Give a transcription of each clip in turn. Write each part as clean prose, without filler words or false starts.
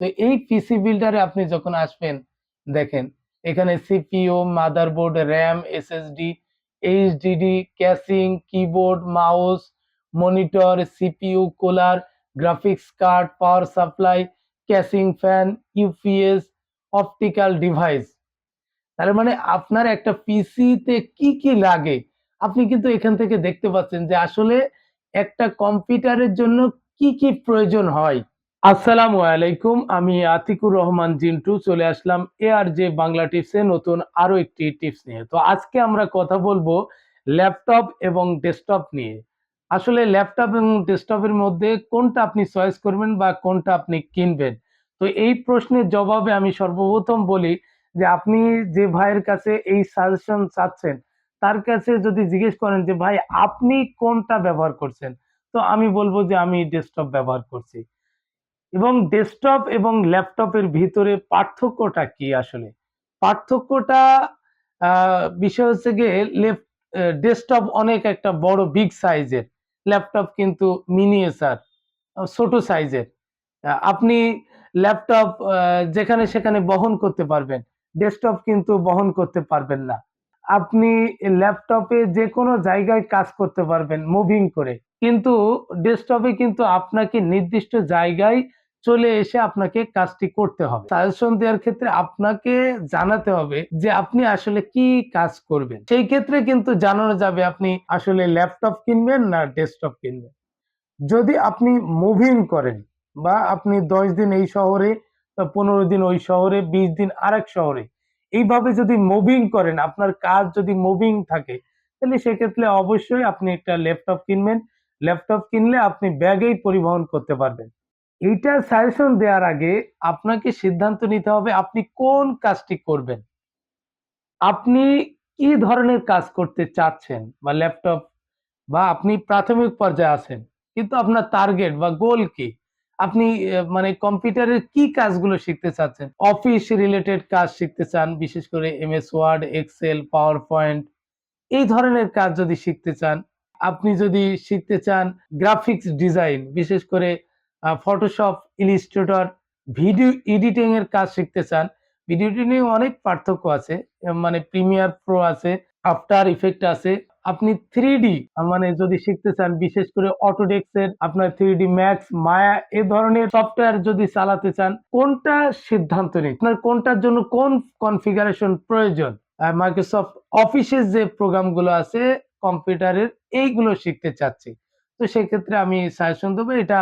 তো এই পিসি বিল্ডারে আপনি যখন আসবেন, দেখেন এখানে CPU, motherboard, RAM, SSD, HDD, casing, keyboard, mouse, monitor, CPU, cooler, graphics card, power supply, casing fan, UPS, optical device. তার মানে আপনার একটা পিসিতে কি কি লাগে আপনি কিন্তু এখান থেকে দেখতে পাচ্ছেন যে আসলে একটা কম্পিউটারের জন্য কি কি প্রয়োজন হয়। আসসালামু আলাইকুম, আমি আতিকুর রহমান জিন্টু চলে আসলাম ARJ বাংলা টিপসে নতুন আরো একটি টিপস নিয়ে। তো আজকে আমরা কথা বলবো ল্যাপটপ এবং ডেস্কটপ নিয়ে। আসলে ল্যাপটপ এবং ডেস্কটপের মধ্যে কোনটা আপনি চয়েস করবেন বা কোনটা আপনি কিনবেন। তো এই প্রশ্নের জবাবে আমি সর্বপ্রথম বলি যে আপনি যে ভাইয়ের কাছে এই সাজেশন চাচ্ছেন তার কাছে যদি জিজ্ঞেস করেন যে ভাই আপনি কোনটা ব্যবহার করছেন, তো আমি বলবো যে আমি ডেস্কটপ ব্যবহার করছি। এবং ডেস্কটপ এবং ল্যাপটপের ভিতরে পার্থক্যটা কি আসলে? পার্থক্যটা বিষয় হচ্ছে গিয়ে ডেস্কটপ অনেক একটা বড় বিগ সাইজের, ল্যাপটপ কিন্তু মিনিয়েচার, ছোট সাইজের। আপনি ল্যাপটপ যেখানে সেখানে বহন করতে পারবেন, ডেস্কটপ কিন্তু বহন করতে পারবেন না। আপনি ল্যাপটপে যে কোনো জায়গায় কাজ করতে পারবেন মুভিং করে, কিন্তু ডেস্কটপে কিন্তু আপনাকে নির্দিষ্ট জায়গায় চলে এসে আপনাকে কাজটি করতে হবে। সাজেশন দেওয়ার ক্ষেত্রে আপনাকে জানাতে হবে যে আপনি আসলে কি কাজ করবেন, সেই ক্ষেত্রে কিন্তু জানানো যাবে আপনি আসলে ল্যাপটপ কিনবেন না ডেস্কটপ কিনবেন। যদি আপনি মুভিং করেন বা আপনি 10 দিন এই শহরে, 15 দিন ওই শহরে, 20 দিন আরেক শহরে, এইভাবে যদি মুভিং করেন, আপনার কাজ যদি মুভিং থাকে, তাহলে সেক্ষেত্রে অবশ্যই আপনি একটা ল্যাপটপ কিনবেন। ল্যাপটপ কিনলে আপনি ব্যাগেই পরিবহন করতে পারবেন। এইটা সাজেশন দেওয়ার আগে আপনাকে সিদ্ধান্ত নিতে হবে আপনি কোন কাজটি করবেন। আপনি কি ধরনের কাজ করতে চাচ্ছেন, বা ল্যাপটপ, বা আপনি প্রাথমিক পর্যায়ে আছেন কিন্তু আপনার টার্গেট বা গোল কি? আপনি মানে কম্পিউটারের কি কাজগুলো শিখতে চাচ্ছেন? অফিস রিলেটেড কাজ শিখতে চান, বিশেষ করে MS Word, Excel, PowerPoint, এই ধরনের কাজ যদি শিখতে চান, আপনি যদি শিখতে চান গ্রাফিক্স ডিজাইন, বিশেষ করে ফটোশপ, ইলিস্ট্রেটর, ভিডিও এডিটিং এর কাজ শিখতে চান। ভিডিও এডিটিং অনেক পার্থক্য আছে, মানে প্রিমিয়ার প্রো আছে, আফটার ইফেক্ট আছে। আপনি 3D মানে যদি শিখতে চান, বিশেষ করে অটোডেস্ক এর আপনার 3D ম্যাক্স, মায়া এ ধরনের সফটওয়্যার যদি চালাতে চান, কোনটা সিদ্ধান্ত নিন, আপনার কোনটার জন্য কোন কনফিগারেশন প্রয়োজন। মাইক্রোসফট অফিসের যে প্রোগ্রামগুলো আছে কম্পিউটারের, এইগুলো শিখতে চাচ্ছি, তো সেক্ষেত্রে আমি সাজেশন দেবো এটা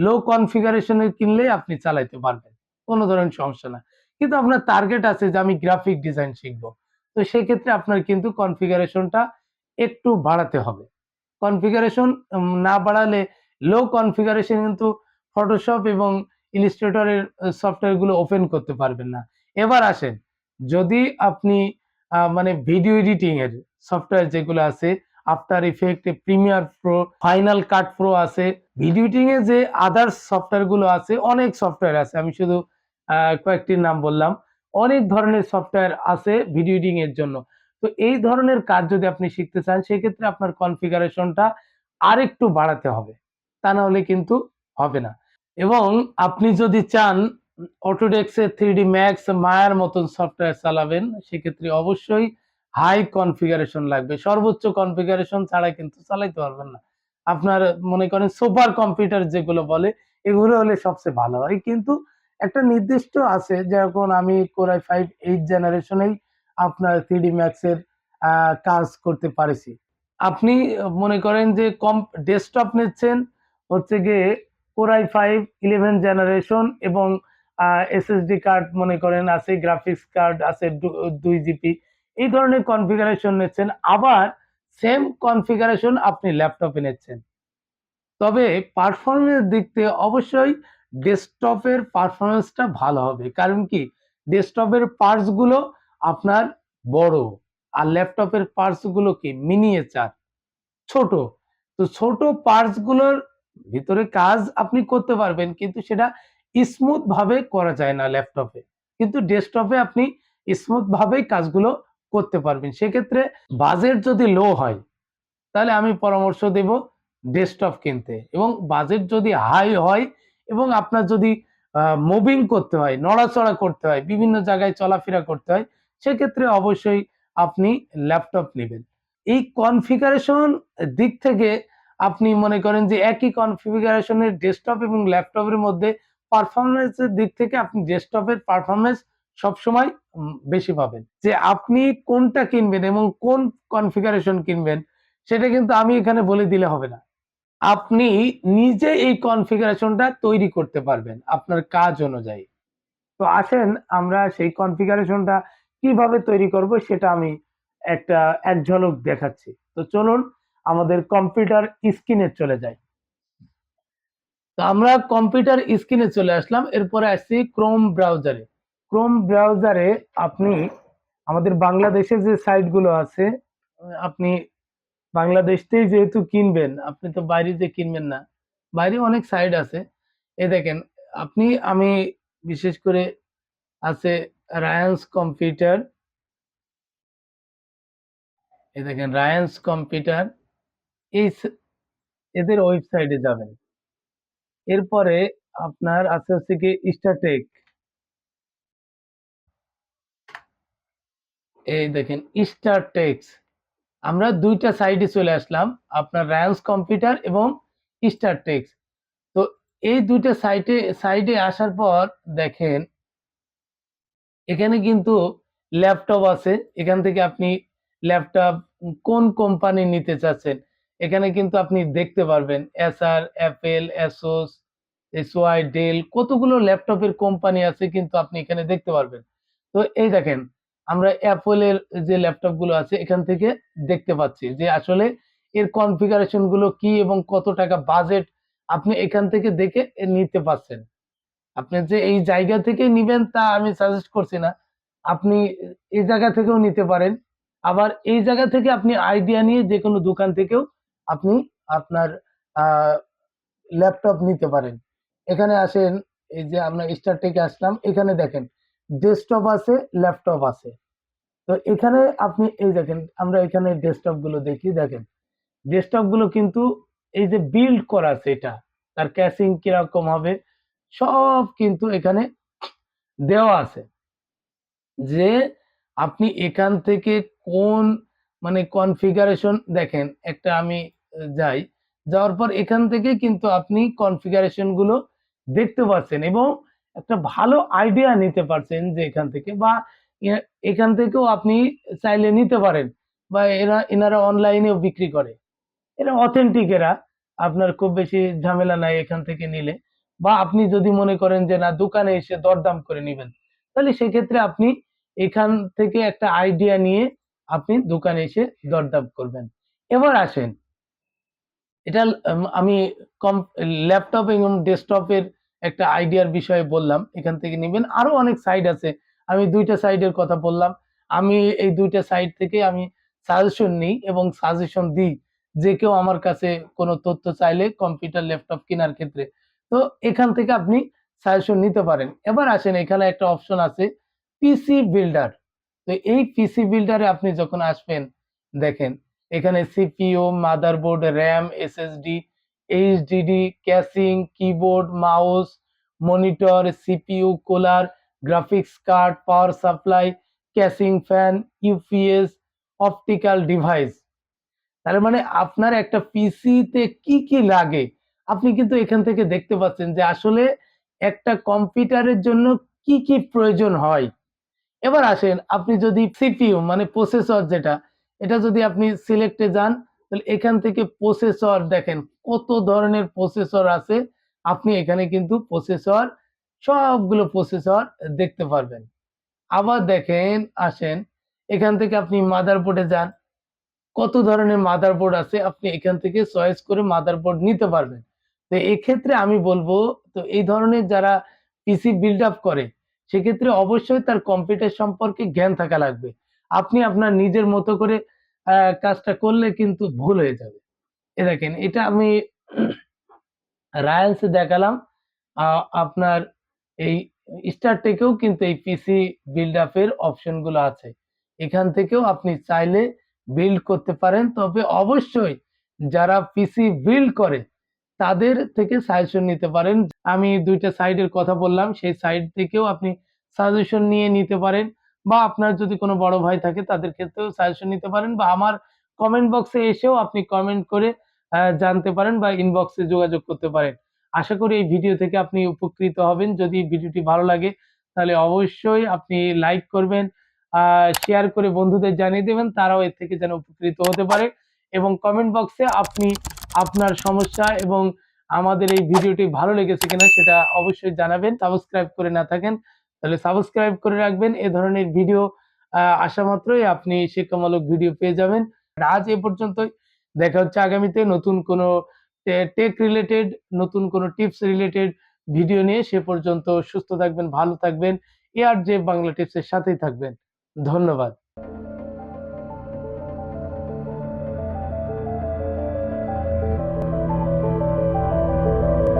লো কনফিগারেশনের কিনলেই আপনি চালাইতে পারবেন, কোনো ধরনের সমস্যা না। কিন্তু আপনার টার্গেট আছে যে আমি গ্রাফিক ডিজাইন শিখবো, তো সেক্ষেত্রে আপনার কিন্তু কনফিগারেশনটা একটু বাড়াতে হবে। কনফিগারেশন না বাড়ালে, লো কনফিগারেশন কিন্তু ফটোশপ এবং ইলিস্ট্রেটরের সফটওয়্যারগুলো ওপেন করতে পারবেন না। এবার আসেন, যদি আপনি মানে ভিডিও এডিটিং এর সফটওয়্যার যেগুলো আছে, after effect, Premiere Pro, final কাট প্রো আছে, ভিডিও এডিটিং এ যে আদার্স সফটওয়্যার গুলো আছে, অনেক সফটওয়্যার আছে, আমি শুধু কয়েকটির নাম বললাম। অনেক ধরনের সফটওয়্যার আছে ভিডিও এডিটিং এর জন্য। তো এই ধরনের কাজ যদি আপনি শিখতে চান, সেক্ষেত্রে আপনার কনফিগারেশনটা আরেকটু বাড়াতে হবে, তা না হলে কিন্তু হবে না। এবং আপনি যদি চান অটোডেস্কের 3D ম্যাক্স, মায়ার মতন সফটওয়্যার চালাবেন, সেক্ষেত্রে অবশ্যই হাই কনফিগারেশন লাগবে। সর্বোচ্চ কনফিগারেশন ছাড়া কিন্তু চালাইতে পারবেন না। আপনার মনে করেন সুপার কম্পিউটার যেগুলো বলে, এগুলো হলে সবচেয়ে ভালো হয়। কিন্তু একটা নির্দিষ্ট আছে, যেরকম আমি কোরাই 5 8 জেনারেশনেই আপনার 3D ম্যাক্স এর কাজ করতে পারেছি। আপনি মনে করেন যে ডেস্কটপ নিচ্ছেন হচ্ছে গিয়ে কোরাই 5 11 জেনারেশন, এবং এসএসডি কার্ড মনে করেন আছে, গ্রাফিক্স কার্ড আছে 2 জিবি, এই ধরনের কনফিগারেশন নিচ্ছেন। আবার সেম কনফিগারেশন আপনি ল্যাপটপে নিচ্ছেন, তবে পারফরমেন্স দিক থেকে অবশ্যই ডেস্কটপের পারফরমেন্সটা ভালো হবে। কারণ কি, ডেস্কটপের পার্টস গুলো আপনার বড়, আর ল্যাপটপের পার্টস গুলো কি মিনিয়েচার, ছোট। তো ছোট পার্টস গুলোর ভিতরে কাজ আপনি করতে পারবেন, কিন্তু সেটা স্মুথ ভাবে করা যায় না ল্যাপটপে, কিন্তু ডেস্কটপে আপনি স্মুথ ভাবেই কাজগুলো করতে পারবেন। সেক্ষেত্রে বাজেট যদি লো হয়, তাহলে আমি পরামর্শ দেব ডেস্কটপ কিনতে, এবং বাজেট যদি হাই হয় এবং আপনার যদি মুভিং করতে হয়, নড়াচড়া করতে হয়, বিভিন্ন জায়গায় চলাফেরা করতে হয়, সেক্ষেত্রে অবশ্যই আপনি ল্যাপটপ নেবেন। এই কনফিগারেশন দিক থেকে আপনি মনে করেন যে একই কনফিগারেশনের ডেস্কটপ এবং ল্যাপটপের মধ্যে পারফরম্যান্সের দিক থেকে আপনি ডেস্কটপের পারফরম্যান্স সবসময় বেশি পাবেন। যে আপনি কোনটা কিনবেন এবং কোন কনফিগারেশন কিনবেন সেটা কিন্তু আমি এখানে বলে দিলে হবে না। আপনি নিজে এই কনফিগারেশনটা তৈরি করতে পারবেন আপনার কাজ অনুযায়ী। তো আসেন আমরা সেই কনফিগারেশনটা কিভাবে তৈরি করব সেটা আমি এক ঝলক দেখাচ্ছি। তো চলুন আমাদের কম্পিউটার স্ক্রিনে চলে যাই। তো আমরা কম্পিউটার স্ক্রিনে চলে আসলাম, এরপরে আসছি ক্রোম ব্রাউজারে। ক্রোম ব্রাউজারে আপনি আমাদের বাংলাদেশে যে সাইটগুলো আছে, আপনি বাংলাদেশতেই যেহেতু কিনবেন, আপনি তো বাইরে যে কিনবেন না, বাইরে অনেক সাইট আছে। এই দেখেন, আমি বিশেষ করে আছে রায়ান্স কম্পিউটার, এই দেখেন রায়ান্স কম্পিউটার, এই এদের ওয়েবসাইটে যাবেন। এরপরে আপনার আছে হচ্ছে কি স্টারটেক, এই দেখেন স্টারটেক্স। আমরা দুইটা সাইডে চলে আসলাম, আপনার রায়ান্স কম্পিউটার এবং স্টারটেক্স। তো এই দুইটা সাইডে আসার পর দেখেন এখানে কিন্তু ল্যাপটপ আছে। এখান থেকে আপনি ল্যাপটপ কোন কোম্পানি নিতে চাচ্ছেন এখানে কিন্তু আপনি দেখতে পারবেন। এসার, অ্যাপেল, অ্যাসোস, এসওয়াই, ডেল, কতগুলো ল্যাপটপের কোম্পানি আছে কিন্তু আপনি এখানে দেখতে পারবেন। তো এই দেখেন আমরা অ্যাপলের যে ল্যাপটপ গুলো আছে এখান থেকে দেখতে পাচ্ছি যে আসলে এর কনফিগারেশন গুলো কি এবং কত টাকা বাজেট আপনি এখান থেকে দেখে নিতে পারছেন। আপনি যে এই জায়গা থেকে নিবেন তা আমি সাজেস্ট করছি না। আপনি এই জায়গা থেকেও নিতে পারেন। আবার এই জায়গা থেকে আপনি আইডিয়া নিয়ে যেকোনো দোকান থেকেও আপনি আপনার আ ল্যাপটপ নিতে পারেন। এখানে আসেন, এই যে আমরা স্টারটেকে আসলাম, এখানে দেখেন ডেস্কটপ আছে, ল্যাপটপ আছে। তো এখানে আপনি এই দেখেন আমরা এখানে ডেস্কটপ গুলো দেখি, দেখেন ডেস্কটপ গুলো কিন্তু এই যে বিল্ড করা আছে, এটা তার ক্যাসিং কিরকম হবে সব কিন্তু এখানে দেওয়া আছে। যে আপনি এখান থেকে কোন মানে কনফিগারেশন দেখেন, একটা আমি যাই, যাওয়ার পর এখান থেকে কিন্তু আপনি কনফিগারেশন গুলো দেখতে পাচ্ছেন এবং একটা ভালো আইডিয়া নিতে পারছেন যে এখান থেকে, বা এখান থেকেও আপনি চাইলে নিতে পারেন, বা এনারা অনলাইনেও বিক্রি করে, এরা অথেন্টিক, এরা আপনার খুব বেশি ঝামেলা নাই এখান থেকে নিলে। বা আপনি যদি মনে করেন যে না দোকানে এসে দরদাম করে নিবেন, তাহলে সেক্ষেত্রে আপনি এখান থেকে একটা আইডিয়া নিয়ে আপনি দোকানে এসে দরদাম করবেন। এবার আসেন, এটা আমি ল্যাপটপ এবং ডেস্কটপের একটা আইডিয়ার বিষয়ে বললাম, এখান থেকে নিবেন। আরো অনেক সাইট আছে, আমি দুইটা সাইডের কথা বললাম। আমি এই দুইটা সাইট থেকে আমি সাজেশন নিই এবং সাজেশন দিই যে কেউ আমার কাছে কোনো তথ্য চাইলে কম্পিউটার ল্যাপটপ কেনার ক্ষেত্রে। তো এখান থেকে আপনি সাজেশন নিতে পারেন। এবার আসেন, এখানে একটা অপশন আছে পিসি বিল্ডার। তো এই পিসি বিল্ডারে আপনি যখন আসবেন দেখেন এখানে CPU, motherboard, RAM, SSD, HDD, casing, keyboard, mouse, monitor, CPU, cooler, graphics card, power supply, casing fan, UPS, optical device. তার মানে আপনার একটা পিসিতে কি কি লাগে আপনি কিন্তু এখান থেকে দেখতে পাচ্ছেন যে আসলে একটা কম্পিউটারের জন্য কি কি প্রয়োজন হয়। এবার আসেন, আপনি যদি সিপিইউ মানে প্রসেসর যেটা, এটা যদি আপনি সিলেক্টে যান, তাহলে এখান থেকে প্রসেসর দেখেন কত ধরনের প্রসেসর আছে। আপনি এখানে কিন্তু প্রসেসর সবগুলো প্রসেসর দেখতে পারবেন। আবার দেখেন আসেন, এখান থেকে আপনি মাদারবোর্ডে যান, কত ধরনের মাদারবোর্ড আছে আপনি এখান থেকে চয়েস করে মাদারবোর্ড নিতে পারবেন। তো এক্ষেত্রে আমি বলবো, তো এই ধরনের যারা পিসি বিল্ড আপ করে সেক্ষেত্রে অবশ্যই তার কম্পিউটার সম্পর্কে জ্ঞান থাকা লাগবে। আপনি আপনার নিজের মতো করে কাজটা করলে কিন্তু ভুল হয়ে যাবে। এ দেখেন এটা আমি রায়ান্সে দেখালাম। আপনার এই স্টারটেকেও কিন্তু এই পিসি বিল্ড আপ এর অপশন গুলো আছে। এখান থেকেও আপনি চাইলে বিল্ড করতে পারেন। তবে অবশ্যই যারা পিসি বিল্ড করে তাদের থেকে সাজেশন নিতে পারেন। আমি ২ টা সাইটের কথা বললাম, সেই সাইট থেকেও আপনি সাজেশন নিয়ে নিতে পারেন, বা আপনার যদি কোনো বড় ভাই থাকে তাদের ক্ষেত্রেও সাজেশন নিতে পারেন, বা আমার কমেন্ট বক্সে এসেও আপনি কমেন্ট করে জানতে পারেন বা ইনবক্সে যোগাযোগ করতে পারেন। আশা করি এই ভিডিও থেকে আপনি উপকৃত হবেন। যদি ভিডিওটি ভালো লাগে তাহলে অবশ্যই আপনি লাইক করবেন, শেয়ার করে বন্ধুদের জানিয়ে দেবেন, তারাও এর থেকে যেন উপকৃত হতে পারে। এবং কমেন্ট বক্সে আপনি আপনার সমস্যা এবং আমাদের এই ভিডিওটি ভালো লেগেছে কিনা সেটা অবশ্যই জানাবেন। সাবস্ক্রাইব করে না থাকেন তাহলে সাবস্ক্রাইব করে রাখবেন। এ ধরনের ভিডিও আসা মাত্রই আপনি শিক্ষামূলক ভিডিও পেয়ে যাবেন। আজ এ পর্যন্তই। দেখা হচ্ছে আগামীতে নতুন কোনো টেক রিলেটেড, নতুন কোনো টিপস রিলেটেড ভিডিও নিয়ে। সে পর্যন্ত সুস্থ থাকবেন, ভালো থাকবেন। ARJ বাংলা টিপস এর সাথেই থাকবেন। ধন্যবাদ।